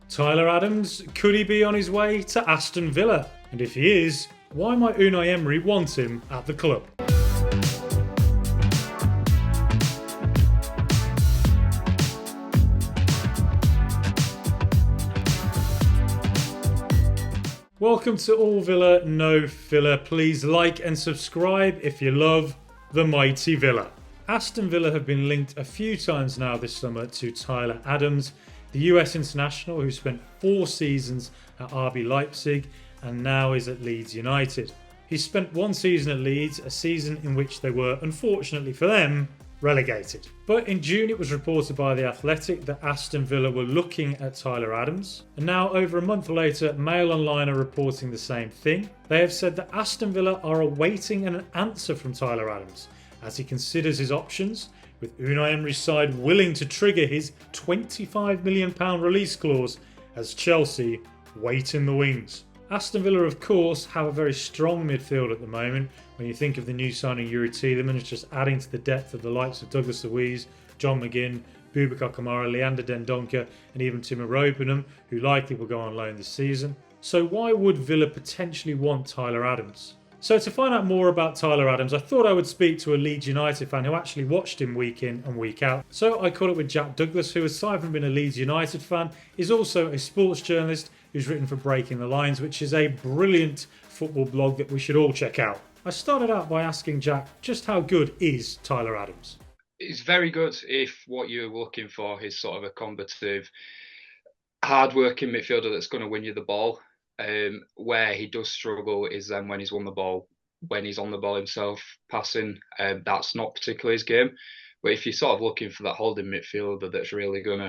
Tyler Adams, could he be on his way to Aston Villa? And if he is, why might Unai Emery want him at the club? Welcome to All Villa, No Filler. Please like and subscribe if you love the mighty Villa. Aston Villa have been linked a few times now this summer to Tyler Adams, the US international who spent 4 seasons at RB Leipzig and now is at Leeds United. He spent 1 season at Leeds, a season in which they were, unfortunately for them, relegated. But in June it was reported by the Athletic that Aston Villa were looking at Tyler Adams, and now over a month later Mail Online are reporting the same thing. They have said that Aston Villa are awaiting an answer from Tyler Adams as he considers his options, with Unai Emery's side willing to trigger his £25 million release clause as Chelsea wait in the wings. Aston Villa, of course, have a very strong midfield at the moment. When you think of the new signing Yuri Tielemans, just adding to the depth of the likes of Douglas Luiz, John McGinn, Boubacar Kamara, Leander Dendoncker and even Timo Ropenham, who likely will go on loan this season. So why would Villa potentially want Tyler Adams? So to find out more about Tyler Adams, I thought I would speak to a Leeds United fan who actually watched him week in and week out. So I caught up with Jack Douglas, who aside from being a Leeds United fan, is also a sports journalist who's written for Breaking the Lines, which is a brilliant football blog that we should all check out. I started out by asking Jack, just how good is Tyler Adams? He's very good if what you're looking for is sort of a combative, hard-working midfielder that's going to win you the ball. Where he does struggle is then when he's won the ball, when he's on the ball himself, passing. That's not particularly his game. But if you're sort of looking for that holding midfielder that's really going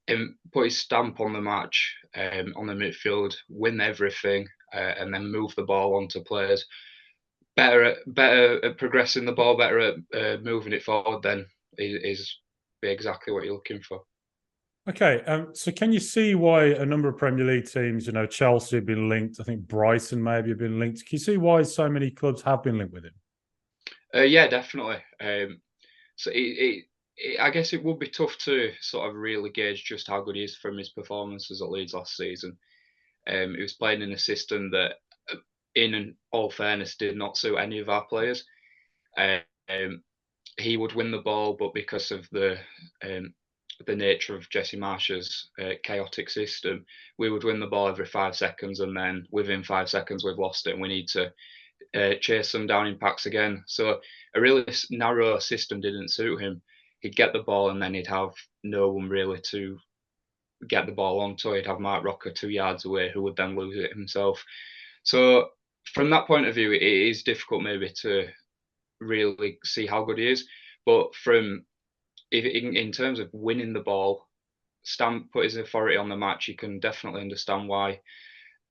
to put his stamp on the match, on the midfield, win everything, and then move the ball onto players, better at progressing the ball, better at moving it forward, then is be exactly what you're looking for. Okay, so can you see why a number of Premier League teams, Chelsea have been linked, I think Brighton maybe have been linked. Can you see why so many clubs have been linked with him? Yeah, definitely. So I guess it would be tough to sort of really gauge just how good he is from his performances at Leeds last season. He was playing in a system that, in all fairness, did not suit any of our players. Um, he would win the ball, but because of the nature of Jesse Marsh's chaotic system, we would win the ball every 5 seconds, and then within 5 seconds we've lost it, and we need to chase them down in packs again. So a really narrow system didn't suit him. He'd get the ball, and then he'd have no one really to get the ball onto. He'd have Mark Rocker 2 yards away, who would then lose it himself. So from that point of view, it is difficult maybe to really see how good he is. But if in terms of winning the ball, put his authority on the match, you can definitely understand why.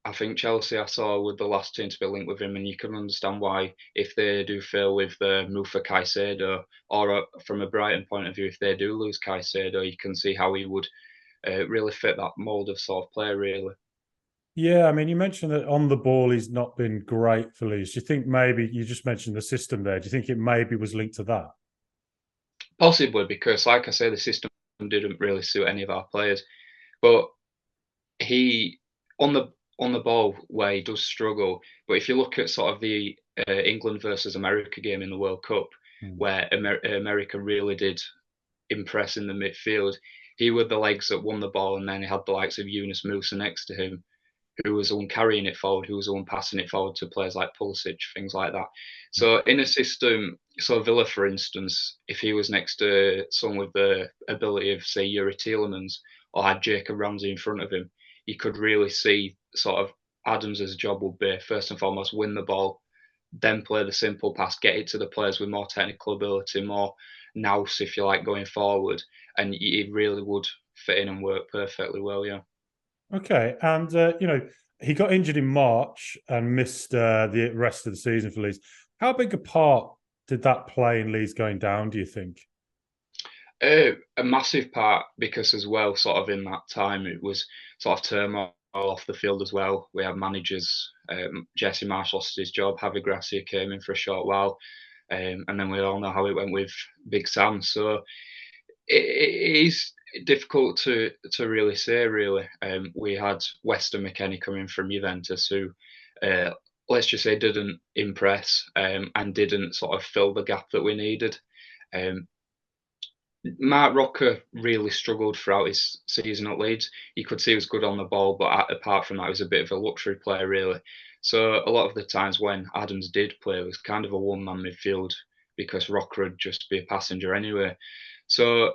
I think Chelsea, I saw, were the last team to be linked with him, and you can understand why if they do fail with the move for Caicedo, or from a Brighton point of view, if they do lose Caicedo, you can see how he would really fit that mould of sort of player, really. Yeah, I mean, you mentioned that on the ball he's not been great for Leeds. Do you think maybe, you just mentioned the system there, do you think it maybe was linked to that? Possibly because, like I say, the system didn't really suit any of our players. But he on the ball where he does struggle. But if you look at sort of the England versus America game in the World Cup, where America really did impress in the midfield, he with the legs that won the ball, and then he had the likes of Yunus Musa next to him, who was the one carrying it forward, who was the one passing it forward to players like Pulisic, things like that. So in a system, so Villa, for instance, if he was next to someone with the ability of, say, Yuri Tielemans, or had Jacob Ramsey in front of him, you could really see sort of Adams' job would be, first and foremost, win the ball, then play the simple pass, get it to the players with more technical ability, more nous, if you like, going forward. And it really would fit in and work perfectly well, yeah. Okay, and he got injured in March and missed the rest of the season for Leeds. How big a part did that play in Leeds going down, do you think? A massive part, because as well, sort of in that time, it was sort of turmoil off the field as well. We had managers. Jesse Marsh lost his job. Javi Gracia came in for a short while, and then we all know how it went with Big Sam. So it is difficult to really say. Really, we had Weston McKennie coming from Juventus, who let's just say didn't impress and didn't sort of fill the gap that we needed. Um, Mark Rocker really struggled throughout his season at Leeds. You could see he was good on the ball, but apart from that, he was a bit of a luxury player, really. So a lot of the times when Adams did play, it was kind of a one-man midfield because Rocker would just be a passenger anyway. So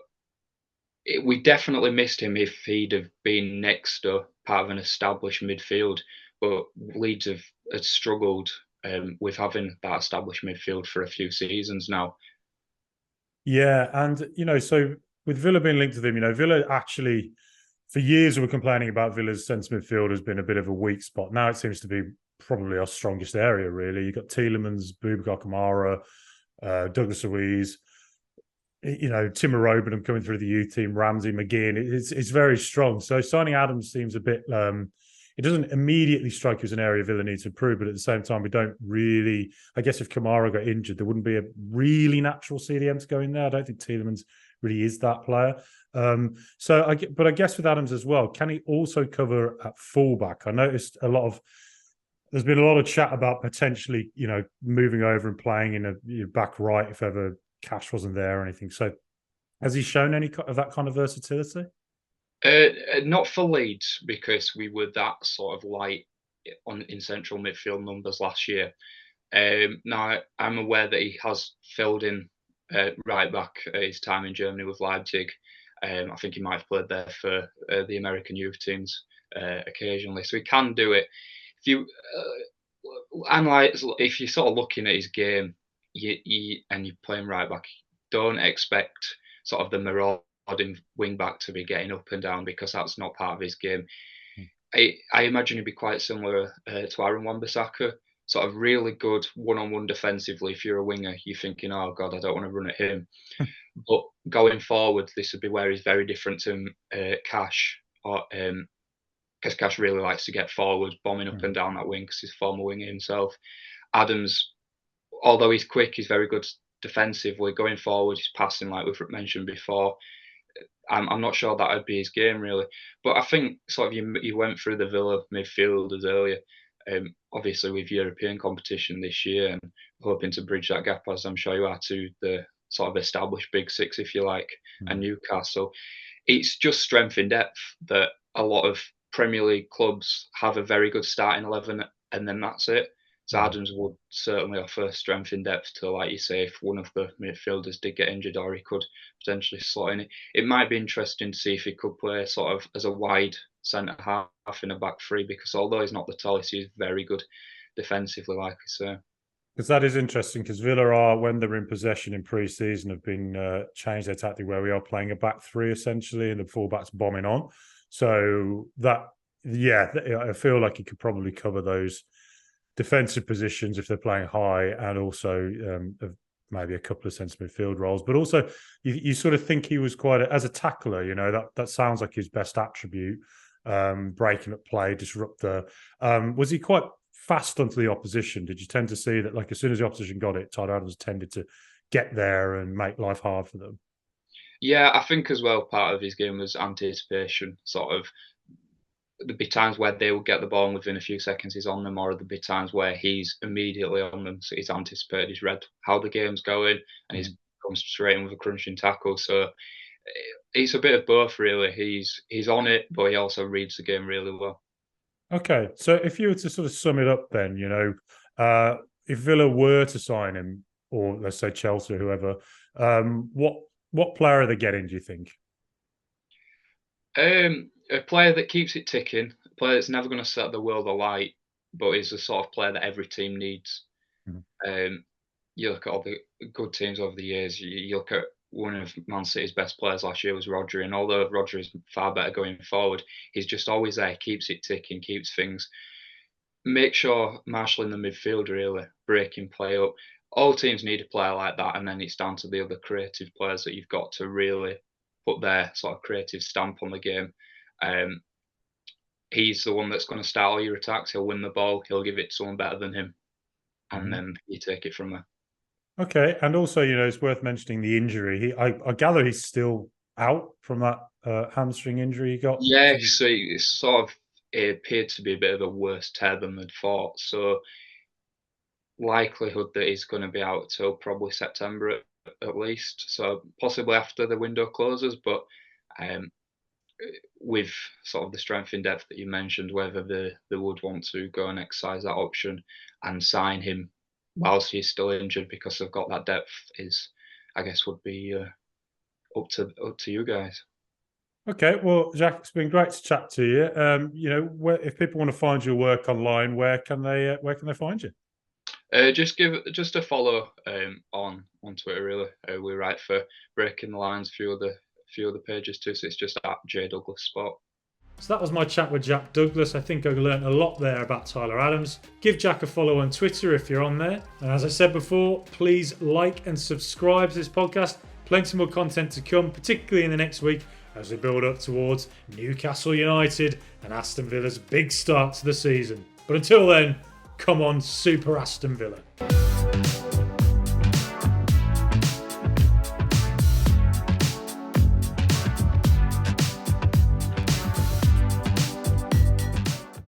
we definitely missed him if he'd have been next to part of an established midfield. But Leeds had struggled with having that established midfield for a few seasons now. Yeah, and so with Villa being linked to them, Villa actually for years we were complaining about Villa's centre midfield has been a bit of a weak spot. Now it seems to be probably our strongest area. Really, you've got Tielemans, Boubacar Kamara, Douglas Luiz, Timo Robenham coming through the youth team, Ramsey, McGinn. It's very strong. So signing Adams seems a bit. It doesn't immediately strike you as an area Villa needs to improve, but at the same time, we don't really. I guess if Kamara got injured, there wouldn't be a really natural CDM to go in there. I don't think Tielemans really is that player. But I guess with Adams as well, can he also cover at fullback? I noticed there's been a lot of chat about potentially, moving over and playing in a back right if ever Cash wasn't there or anything. So has he shown any of that kind of versatility? Not for Leeds because we were that sort of light in central midfield numbers last year. Now I'm aware that he has filled in right back his time in Germany with Leipzig. I think he might have played there for the American youth teams occasionally, so he can do it. If you if you're sort of looking at his game, and you're playing right back, don't expect sort of the marauding wing back to be getting up and down because that's not part of his game. I imagine he'd be quite similar to Aaron Wan-Bissaka, sort of really good one-on-one defensively. If you're a winger, you're thinking, oh God, I don't want to run at him. But going forward, this would be where he's very different to Cash, because Cash really likes to get forward, bombing up and down that wing because he's a former winger himself. Adams, although he's quick, he's very good defensively. Going forward, he's passing like we've mentioned before. I'm not sure that would be his game really, but I think sort of you went through the Villa midfielders earlier. Obviously with European competition this year and hoping to bridge that gap, as I'm sure you are, to the sort of established big six, if you like, and Newcastle. It's just strength in depth that a lot of Premier League clubs have a very good starting 11 and then that's it. So Adams would certainly offer strength in depth to, like you say, if one of the midfielders did get injured or he could potentially slot in. It might be interesting to see if he could play sort of as a wide centre half in a back three because although he's not the tallest, he's very good defensively, like I say. Because that is interesting because Villa are, when they're in possession in pre-season, have been changed their tactic where we are playing a back three essentially and the fullbacks bombing on. So I feel like he could probably cover those defensive positions if they're playing high and also maybe a couple of centre midfield roles. But also you sort of think he was quite, as a tackler, that sounds like his best attribute, breaking up play, disruptor. Was he quite fast onto the opposition? Did you tend to see that, like, as soon as the opposition got it, Todd Adams tended to get there and make life hard for them? Yeah, I think as well part of his game was anticipation. Sort of, there'd be times where they would get the ball and within a few seconds he's on them, or there'd be times where he's immediately on them. So he's anticipated, he's read how the game's going, and he's come straight in with a crunching tackle. So it's a bit of both, really. He's on it, but he also reads the game really well. Okay, so if you were to sort of sum it up, then if Villa were to sign him, or let's say Chelsea, or whoever, what player are they getting? Do you think? A player that keeps it ticking, a player that's never going to set the world alight, but is the sort of player that every team needs. You look at all the good teams over the years. You look at one of Man City's best players last year was Rodri, and although Rodri is far better going forward, he's just always there, keeps it ticking, keeps things. Make sure marshalling the midfield, really breaking play up. All teams need a player like that, and then it's down to the other creative players that you've got to really put their sort of creative stamp on the game. He's the one that's going to start all your attacks. He'll win the ball. He'll give it to someone better than him, and then you take it from there. Okay, and also, it's worth mentioning the injury. I gather he's still out from that hamstring injury he got. Yeah, so it appeared to be a bit of a worse tear than they'd thought. So likelihood that he's going to be out till probably September at least. So possibly after the window closes, but um, with sort of the strength in depth that you mentioned, whether they would want to go and exercise that option and sign him whilst he's still injured because they've got that depth is, I guess, would be up to you guys. Okay, well, Jack, it's been great to chat to you. If people want to find your work online, where can they find you? Just a follow on Twitter. Really, we write for Breaking the Lines, a few other pages too. So it's just at J Douglas Sport. So that was my chat with Jack Douglas. I think I learned a lot there about Tyler Adams. Give Jack a follow on Twitter if you're on there. And as I said before, please like and subscribe to this podcast. Plenty more content to come, particularly in the next week as we build up towards Newcastle United and Aston Villa's big start to the season. But until then, come on, Super Aston Villa.